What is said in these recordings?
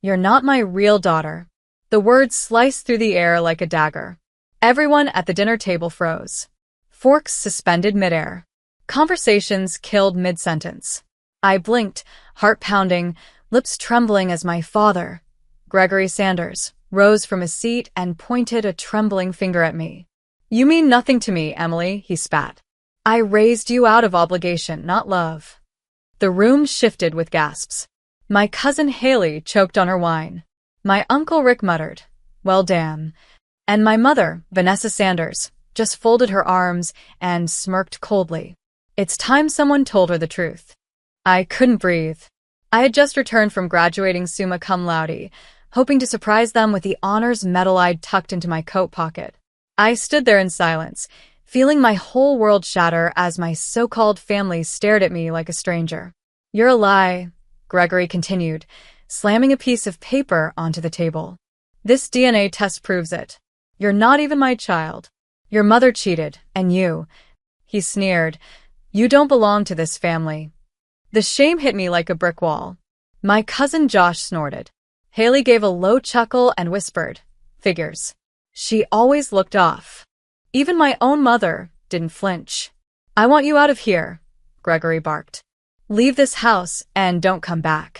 You're not my real daughter." The words sliced through the air like a dagger. Everyone at the dinner table froze. Forks suspended midair. Conversations killed mid-sentence. I blinked, heart pounding, lips trembling as my father, Gregory Sanders, rose from his seat and pointed a trembling finger at me. "You mean nothing to me, Emily," he spat. "I raised you out of obligation, not love." The room shifted with gasps. My cousin Haley choked on her wine. My Uncle Rick muttered, "Well, damn." And my mother, Vanessa Sanders, just folded her arms and smirked coldly. It's time someone told her the truth. I couldn't breathe. I had just returned from graduating summa cum laude, hoping to surprise them with the honors medal I'd tucked into my coat pocket. I stood there in silence, feeling my whole world shatter as my so-called family stared at me like a stranger. "You're a lie," Gregory continued, slamming a piece of paper onto the table. "This DNA test proves it. You're not even my child. Your mother cheated, and you," he sneered, "you don't belong to this family." The shame hit me like a brick wall. My cousin Josh snorted. Haley gave a low chuckle and whispered, "Figures." She always looked off. Even my own mother didn't flinch. "I want you out of here," Gregory barked. "Leave this house and don't come back."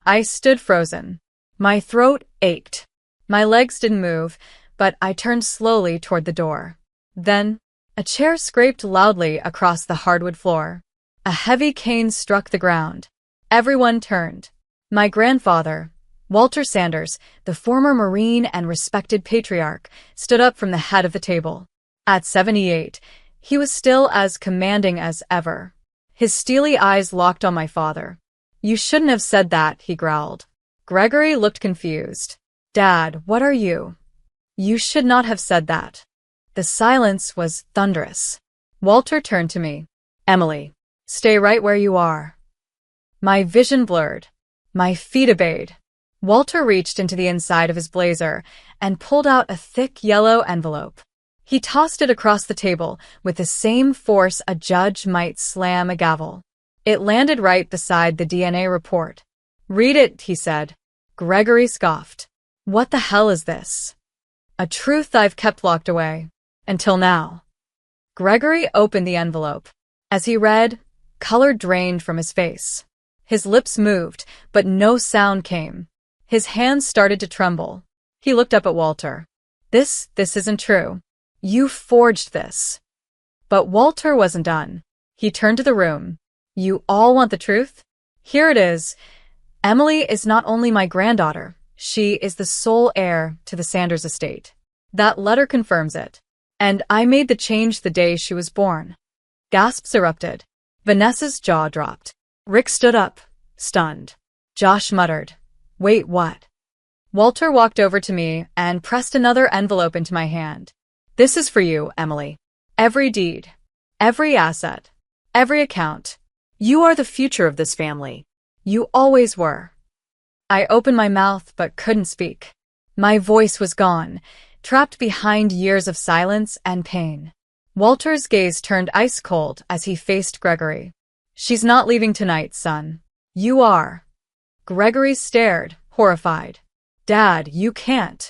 I stood frozen. My throat ached. My legs didn't move, but I turned slowly toward the door. Then, a chair scraped loudly across the hardwood floor. A heavy cane struck the ground. Everyone turned. My grandfather, Walter Sanders, the former Marine and respected patriarch, stood up from the head of the table. At 78, he was still as commanding as ever. His steely eyes locked on my father. "You shouldn't have said that," he growled. Gregory looked confused. "Dad, what are you?" "You should not have said that." The silence was thunderous. Walter turned to me. "Emily, stay right where you are." My vision blurred. My feet obeyed. Walter reached into the inside of his blazer and pulled out a thick yellow envelope. He tossed it across the table with the same force a judge might slam a gavel. It landed right beside the DNA report. "Read it," he said. Gregory scoffed. "What the hell is this?" "A truth I've kept locked away. Until now." Gregory opened the envelope. As he read, color drained from his face. His lips moved, but no sound came. His hands started to tremble. He looked up at Walter. This isn't true. You forged this." But Walter wasn't done. He turned to the room. "You all want the truth? Here it is. Emily is not only my granddaughter, she is the sole heir to the Sanders estate. That letter confirms it. And I made the change the day she was born." Gasps erupted. Vanessa's jaw dropped. Rick stood up, stunned. Josh muttered, "Wait, what?" Walter walked over to me and pressed another envelope into my hand. "This is for you, Emily. Every deed, every asset, every account. You are the future of this family. You always were." I opened my mouth but couldn't speak. My voice was gone, trapped behind years of silence and pain. Walter's gaze turned ice cold as he faced Gregory. "She's not leaving tonight, son. You are." Gregory stared, horrified. "Dad, you can't.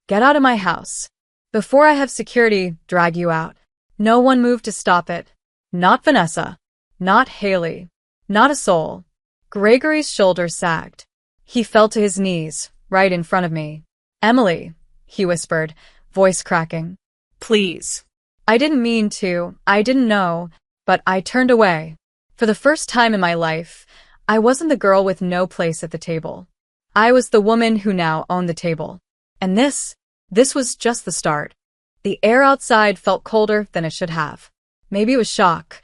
Get out of my house. Before I have security drag you out." No one moved to stop it. Not Vanessa. Not Haley. Not a soul. Gregory's shoulders sagged. He fell to his knees, right in front of me. "Emily," he whispered, voice cracking. "Please." I didn't mean to, I didn't know, but I turned away. For the first time in my life, I wasn't the girl with no place at the table. I was the woman who now owned the table. And this was just the start. The air outside felt colder than it should have. Maybe it was shock,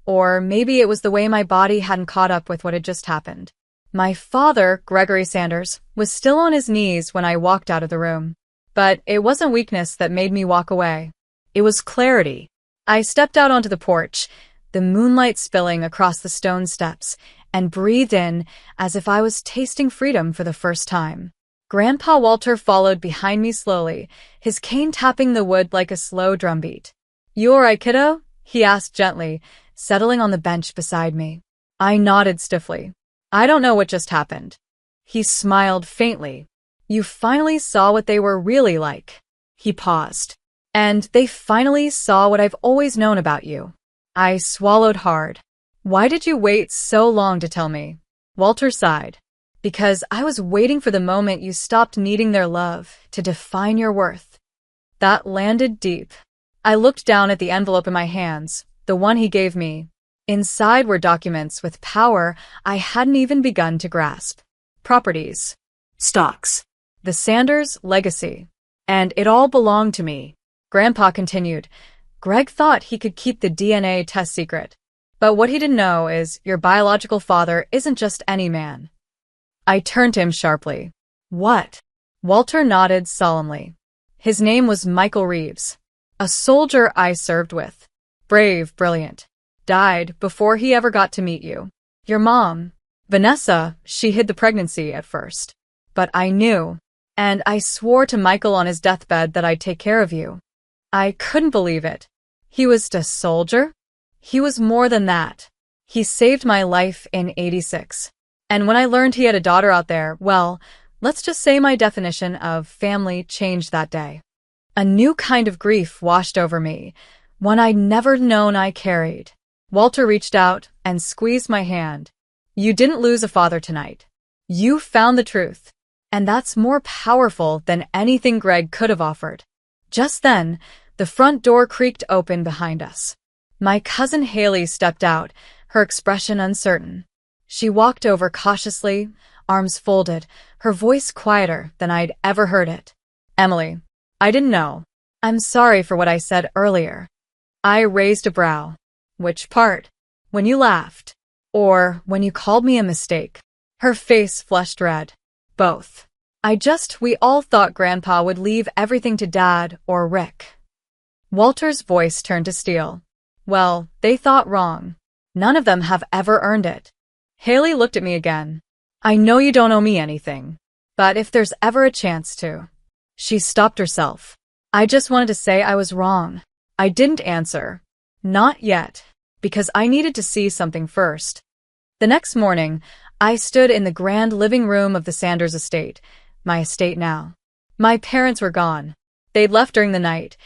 or maybe it was the way my body hadn't caught up with what had just happened. My father, Gregory Sanders, was still on his knees when I walked out of the room. But it wasn't weakness that made me walk away. It was clarity. I stepped out onto the porch, the moonlight spilling across the stone steps, and breathed in as if I was tasting freedom for the first time. Grandpa Walter followed behind me slowly, his cane tapping the wood like a slow drumbeat. "You all right, kiddo?" he asked gently, settling on the bench beside me. I nodded stiffly. "I don't know what just happened." He smiled faintly. You finally saw what they were really like. He paused. And they finally saw what I've always known about you. I swallowed hard. Why did you wait so long to tell me? Walter sighed. Because I was waiting for the moment you stopped needing their love to define your worth. That landed deep. I looked down at the envelope in my hands, the one he gave me. Inside were documents with power I hadn't even begun to grasp. Properties. Stocks. The Sanders legacy. And it all belonged to me. Grandpa continued. Greg thought he could keep the DNA test secret. But what he didn't know is your biological father isn't just any man. I turned to him sharply. What? Walter nodded solemnly. His name was Michael Reeves, a soldier I served with. Brave, brilliant. Died before he ever got to meet you. Your mom, Vanessa, she hid the pregnancy at first. But I knew, and I swore to Michael on his deathbed that I'd take care of you. I couldn't believe it. He was a soldier? He was more than that. He saved my life in '86. And when I learned he had a daughter out there, well, let's just say my definition of family changed that day. A new kind of grief washed over me, one I'd never known I carried. Walter reached out and squeezed my hand. You didn't lose a father tonight. You found the truth. And that's more powerful than anything Greg could have offered. Just then, the front door creaked open behind us. My cousin Haley stepped out, her expression uncertain. She walked over cautiously, arms folded, her voice quieter than I'd ever heard it. Emily, I didn't know. I'm sorry for what I said earlier. I raised a brow. Which part? When you laughed? Or when you called me a mistake? Her face flushed red. Both. We all thought Grandpa would leave everything to Dad or Rick. Walter's voice turned to steel. Well, they thought wrong. None of them have ever earned it. Haley looked at me again. I know you don't owe me anything, but if there's ever a chance to. She stopped herself. I just wanted to say I was wrong. I didn't answer. Not yet, because I needed to see something first. The next morning, I stood in the grand living room of the Sanders estate, my estate now. My parents were gone. They'd left during the night,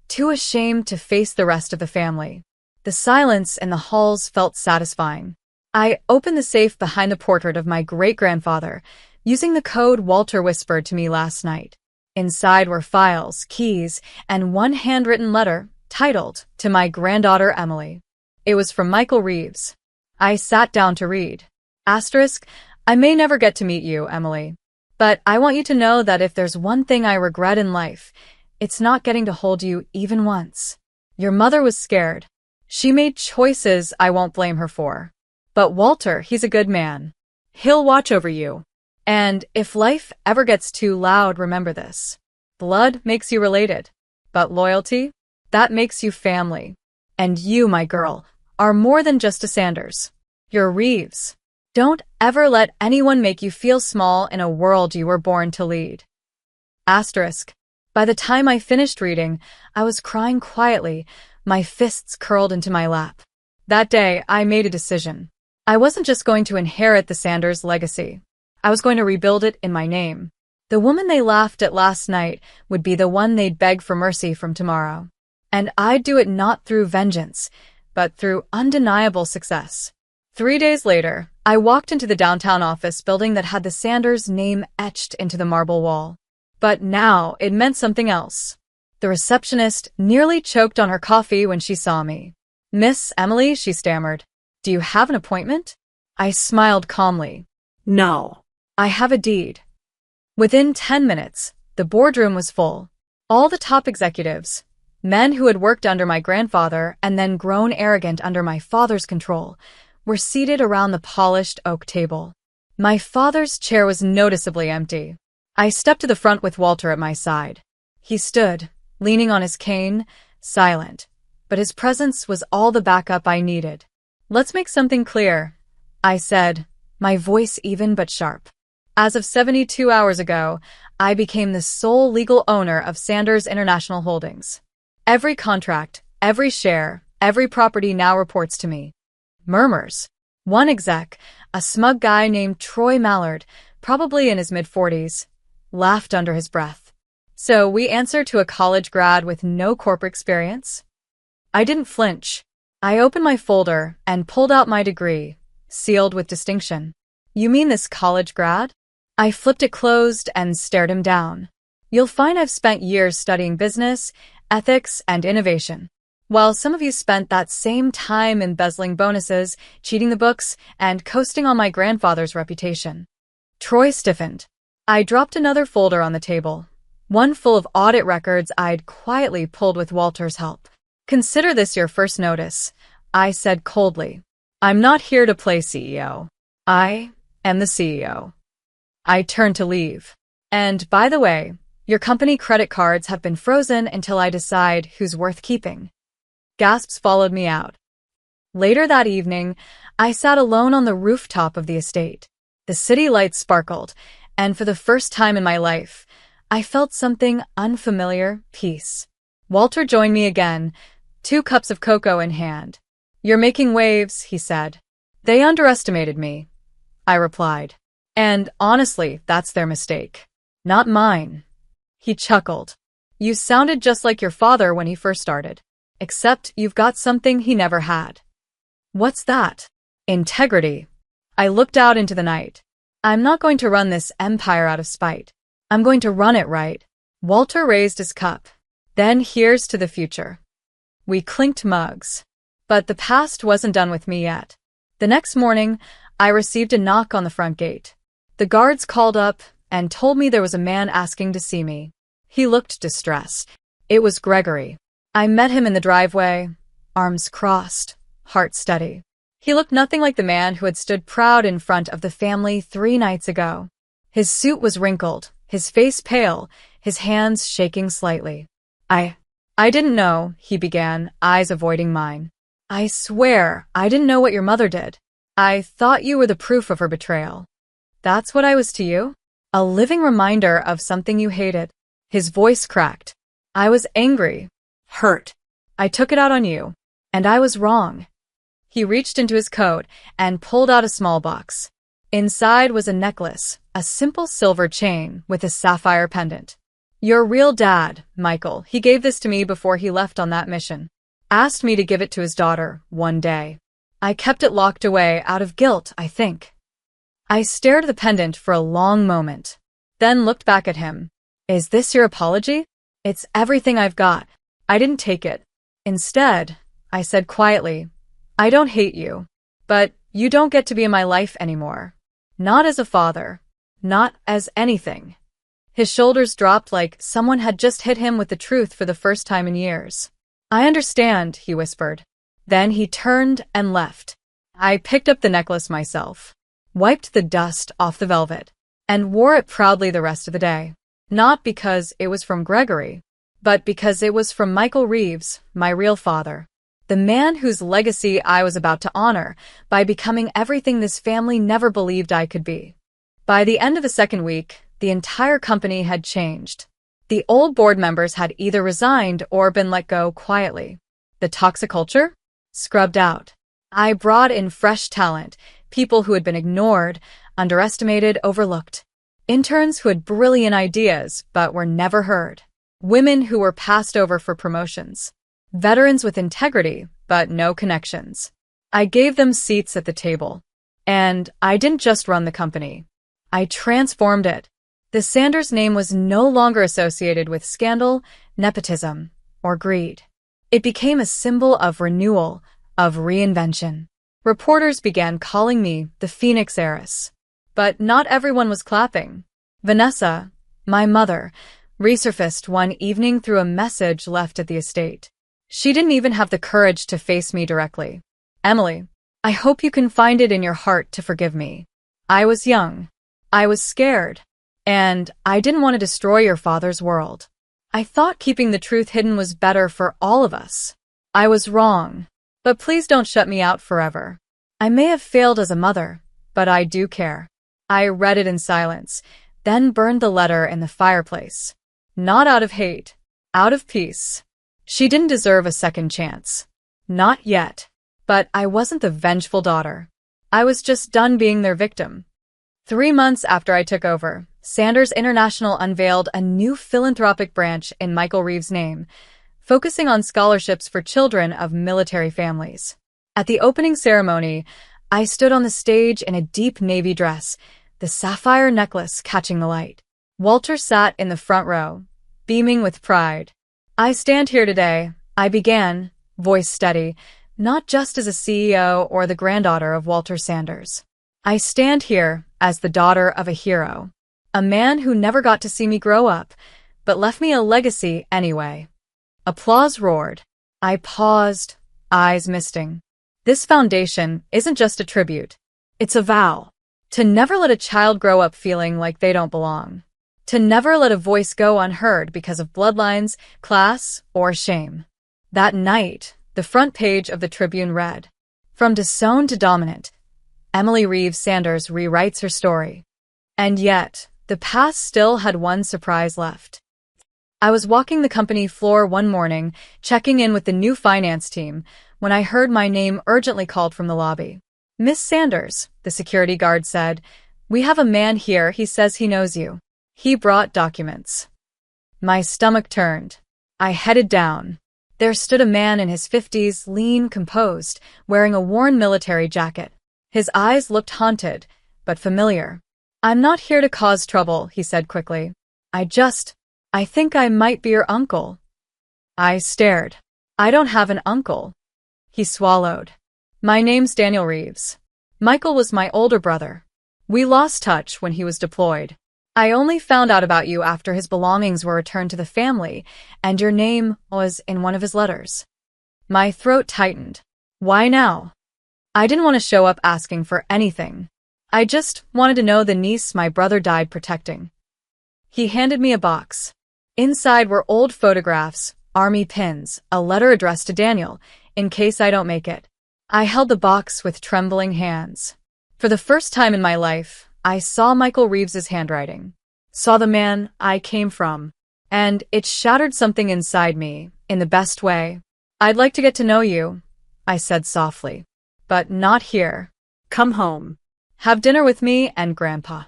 too ashamed to face the rest of the family. The silence in the halls felt satisfying. I opened the safe behind the portrait of my great-grandfather, using the code Walter whispered to me last night. Inside were files, keys, and one handwritten letter, titled, To my granddaughter Emily. It was from Michael Reeves. I sat down to read. Asterisk, I may never get to meet you, Emily. But I want you to know that if there's one thing I regret in life, it's not getting to hold you even once. Your mother was scared. She made choices I won't blame her for. But Walter, he's a good man. He'll watch over you. And if life ever gets too loud, remember this. Blood makes you related. But loyalty? That makes you family. And you, my girl, are more than just a Sanders. You're Reeves. Don't ever let anyone make you feel small in a world you were born to lead. Asterisk. By the time I finished reading, I was crying quietly, my fists curled into my lap. That day, I made a decision. I wasn't just going to inherit the Sanders legacy. I was going to rebuild it in my name. The woman they laughed at last night would be the one they'd beg for mercy from tomorrow. And I'd do it not through vengeance, but through undeniable success. 3 days later, I walked into the downtown office building that had the Sanders name etched into the marble wall. But now it meant something else. The receptionist nearly choked on her coffee when she saw me. Miss Emily, she stammered. Do you have an appointment? I smiled calmly. No. I have a deed. Within 10 minutes, the boardroom was full. All the top executives, men who had worked under my grandfather and then grown arrogant under my father's control, were seated around the polished oak table. My father's chair was noticeably empty. I stepped to the front with Walter at my side. He stood, leaning on his cane, silent, but his presence was all the backup I needed. Let's make something clear, I said, my voice even but sharp. As of 72 hours ago, I became the sole legal owner of Sanders International Holdings. Every contract, every share, every property now reports to me. Murmurs. One exec, a smug guy named Troy Mallard, probably in his mid-40s, laughed under his breath. So we answer to a college grad with no corporate experience? I didn't flinch. I opened my folder and pulled out my degree, sealed with distinction. You mean this college grad? I flipped it closed and stared him down. You'll find I've spent years studying business, ethics, and innovation. While some of you spent that same time embezzling bonuses, cheating the books, and coasting on my grandfather's reputation. Troy stiffened. I dropped another folder on the table, one full of audit records I'd quietly pulled with Walter's help. Consider this your first notice, I said coldly. I'm not here to play CEO. I am the CEO. I turned to leave. And by the way, your company credit cards have been frozen until I decide who's worth keeping. Gasps followed me out. Later that evening, I sat alone on the rooftop of the estate. The city lights sparkled, and for the first time in my life, I felt something unfamiliar, peace. Walter joined me again, 2 cups of cocoa in hand. You're making waves, he said. They underestimated me, I replied. And honestly, that's their mistake. Not mine. He chuckled. You sounded just like your father when he first started. Except you've got something he never had. What's that? Integrity. I looked out into the night. I'm not going to run this empire out of spite. I'm going to run it right. Walter raised his cup. Then here's to the future. We clinked mugs. But the past wasn't done with me yet. The next morning, I received a knock on the front gate. The guards called up and told me there was a man asking to see me. He looked distressed. It was Gregory. I met him in the driveway, arms crossed, heart steady. He looked nothing like the man who had stood proud in front of the family 3 nights ago. His suit was wrinkled, his face pale, his hands shaking slightly. I didn't know, he began, eyes avoiding mine. I swear, I didn't know what your mother did. I thought you were the proof of her betrayal. That's what I was to you? A living reminder of something you hated. His voice cracked. I was angry. Hurt. I took it out on you. And I was wrong. He reached into his coat and pulled out a small box. Inside was a necklace, a simple silver chain with a sapphire pendant. Your real dad, Michael, he gave this to me before he left on that mission. Asked me to give it to his daughter one day. I kept it locked away out of guilt, I think. I stared at the pendant for a long moment, then looked back at him. Is this your apology? It's everything I've got. I didn't take it. Instead, I said quietly, I don't hate you, but you don't get to be in my life anymore. Not as a father. Not as anything. His shoulders dropped like someone had just hit him with the truth for the first time in years. I understand, he whispered. Then he turned and left. I picked up the necklace myself, wiped the dust off the velvet, and wore it proudly the rest of the day. Not because it was from Gregory, but because it was from Michael Reeves, my real father. The man whose legacy I was about to honor by becoming everything this family never believed I could be. By the end of the second week, the entire company had changed. The old board members had either resigned or been let go quietly. The toxic culture? Scrubbed out. I brought in fresh talent, people who had been ignored, underestimated, overlooked. Interns who had brilliant ideas but were never heard. Women who were passed over for promotions. Veterans with integrity but no connections. I gave them seats at the table. And I didn't just run the company. I transformed it. The Sanders name was no longer associated with scandal, nepotism, or greed. It became a symbol of renewal, of reinvention. Reporters began calling me the Phoenix Heiress. But not everyone was clapping. Vanessa, my mother, resurfaced one evening through a message left at the estate. She didn't even have the courage to face me directly. Emily, I hope you can find it in your heart to forgive me. I was young. I was scared. And I didn't want to destroy your father's world. I thought keeping the truth hidden was better for all of us. I was wrong. But please don't shut me out forever. I may have failed as a mother, but I do care. I read it in silence, then burned the letter in the fireplace. Not out of hate, out of peace. She didn't deserve a second chance. Not yet. But I wasn't the vengeful daughter. I was just done being their victim. 3 months after I took over, Sanders International unveiled a new philanthropic branch in Michael Reeves' name, focusing on scholarships for children of military families. At the opening ceremony, I stood on the stage in a deep navy dress, the sapphire necklace catching the light. Walter sat in the front row, beaming with pride. "I stand here today," I began, voice steady, "not just as a CEO or the granddaughter of Walter Sanders. I stand here as the daughter of a hero, a man who never got to see me grow up, but left me a legacy anyway." Applause roared. I paused, eyes misting. This foundation isn't just a tribute. It's a vow. To never let a child grow up feeling like they don't belong. To never let a voice go unheard because of bloodlines, class, or shame. That night, the front page of the Tribune read, "From disowned to dominant, Emily Reeves Sanders rewrites her story." And yet, the past still had one surprise left. I was walking the company floor one morning, checking in with the new finance team, when I heard my name urgently called from the lobby. "Miss Sanders," the security guard said, "we have a man here. He says he knows you." He brought documents. My stomach turned. I headed down. There stood a man in his 50s, lean, composed, wearing a worn military jacket. His eyes looked haunted, but familiar. "I'm not here to cause trouble," he said quickly. I think I might be your uncle." I stared. "I don't have an uncle." He swallowed. "My name's Daniel Reeves. Michael was my older brother. We lost touch when he was deployed. I only found out about you after his belongings were returned to the family, and your name was in one of his letters." My throat tightened. Why now? I didn't want to show up asking for anything. I just wanted to know the niece my brother died protecting. He handed me a box. Inside were old photographs, army pins, a letter addressed to Daniel, in case I don't make it. I held the box with trembling hands. For the first time in my life, I saw Michael Reeves's handwriting. Saw the man I came from. And it shattered something inside me, in the best way. "I'd like to get to know you," I said softly. "But not here. Come home. Have dinner with me and Grandpa."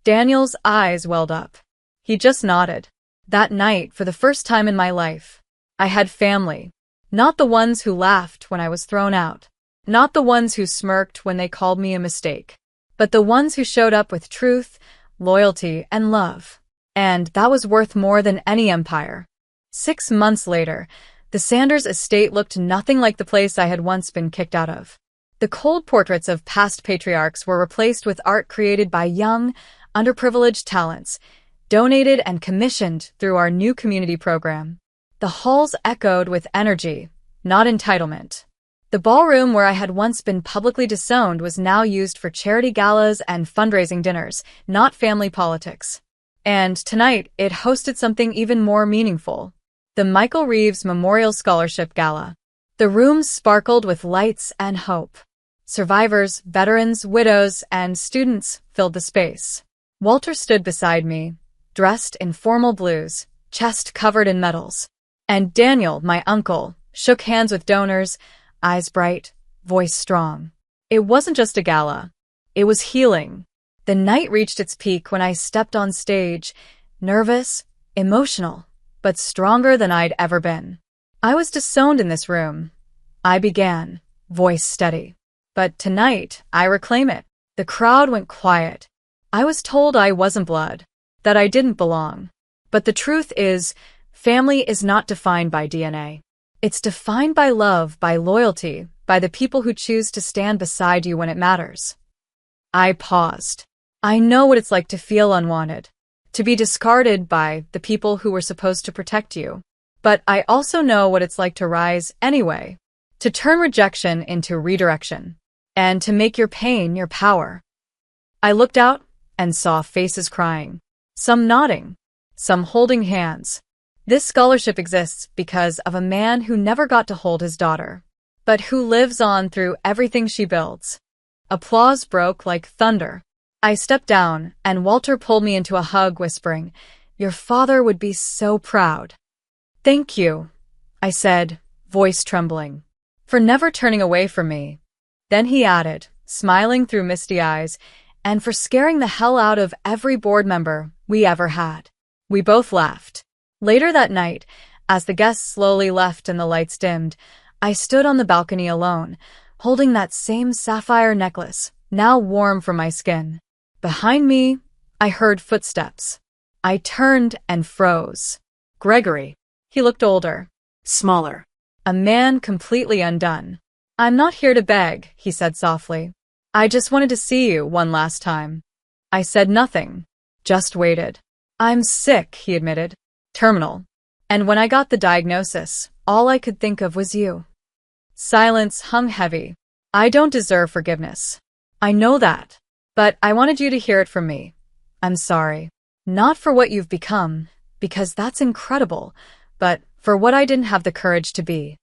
Daniel's eyes welled up. He just nodded. That night, for the first time in my life, I had family. Not the ones who laughed when I was thrown out. Not the ones who smirked when they called me a mistake. But the ones who showed up with truth, loyalty, and love. And that was worth more than any empire. 6 months later, the Sanders estate looked nothing like the place I had once been kicked out of. The cold portraits of past patriarchs were replaced with art created by young, underprivileged talents, donated and commissioned through our new community program. The halls echoed with energy, not entitlement. The ballroom where I had once been publicly disowned was now used for charity galas and fundraising dinners, not family politics. And tonight, it hosted something even more meaningful. The Michael Reeves Memorial Scholarship Gala. The room sparkled with lights and hope. Survivors, veterans, widows, and students filled the space. Walter stood beside me, dressed in formal blues, chest covered in medals. And Daniel, my uncle, shook hands with donors, eyes bright, voice strong. It wasn't just a gala. It was healing. The night reached its peak when I stepped on stage, nervous, emotional, but stronger than I'd ever been. "I was disowned in this room," I began, voice steady. "But tonight, I reclaim it." The crowd went quiet. I was told I wasn't blood, that I didn't belong. But the truth is, family is not defined by DNA. It's defined by love, by loyalty, by the people who choose to stand beside you when it matters. I paused. I know what it's like to feel unwanted, to be discarded by the people who were supposed to protect you. But I also know what it's like to rise anyway, to turn rejection into redirection, and to make your pain your power. I looked out and saw faces crying, some nodding, some holding hands. This scholarship exists because of a man who never got to hold his daughter, but who lives on through everything she builds. Applause broke like thunder. I stepped down, and Walter pulled me into a hug, whispering, "Your father would be so proud." "Thank you," I said, voice trembling, "for never turning away from me." Then he added, smiling through misty eyes, and for scaring the hell out of every board member we ever had. We both laughed. Later that night, as the guests slowly left and the lights dimmed, I stood on the balcony alone, holding that same sapphire necklace, now warm from my skin. Behind me, I heard footsteps. I turned and froze. Gregory. He looked older. Smaller. A man completely undone. "I'm not here to beg," he said softly. "I just wanted to see you one last time." I said nothing, just waited. "I'm sick," he admitted. "Terminal. And when I got the diagnosis, all I could think of was you." Silence hung heavy. "I don't deserve forgiveness. I know that. But I wanted you to hear it from me. I'm sorry. Not for what you've become, because that's incredible, but for what I didn't have the courage to be."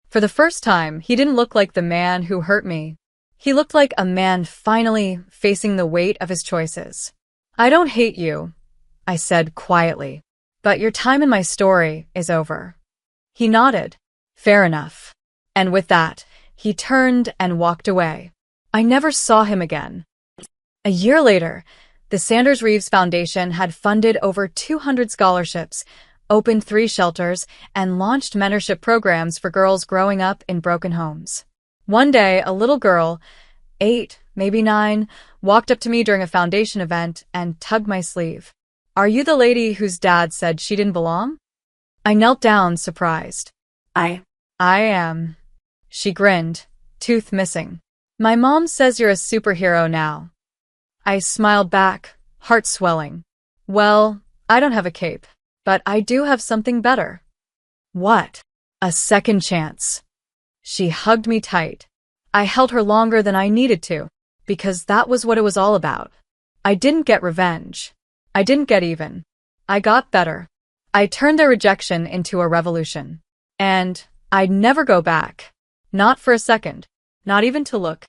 For the first time, he didn't look like the man who hurt me. He looked like a man finally facing the weight of his choices. "I don't hate you," I said quietly, "but your time in my story is over." He nodded. "Fair enough." And with that, he turned and walked away. I never saw him again. A year later, the Sanders Reeves Foundation had funded over 200 scholarships, opened 3 shelters, and launched mentorship programs for girls growing up in broken homes. One day, a little girl, 8, maybe 9, walked up to me during a foundation event and tugged my sleeve. "Are you the lady whose dad said she didn't belong?" I knelt down, surprised. I am. She grinned, tooth missing. "My mom says you're a superhero now." I smiled back, heart swelling. "Well, I don't have a cape, but I do have something better." "What?" "A second chance." She hugged me tight. I held her longer than I needed to, because that was what it was all about. I didn't get revenge. I didn't get even. I got better. I turned their rejection into a revolution. And I'd never go back. Not for a second. Not even to look.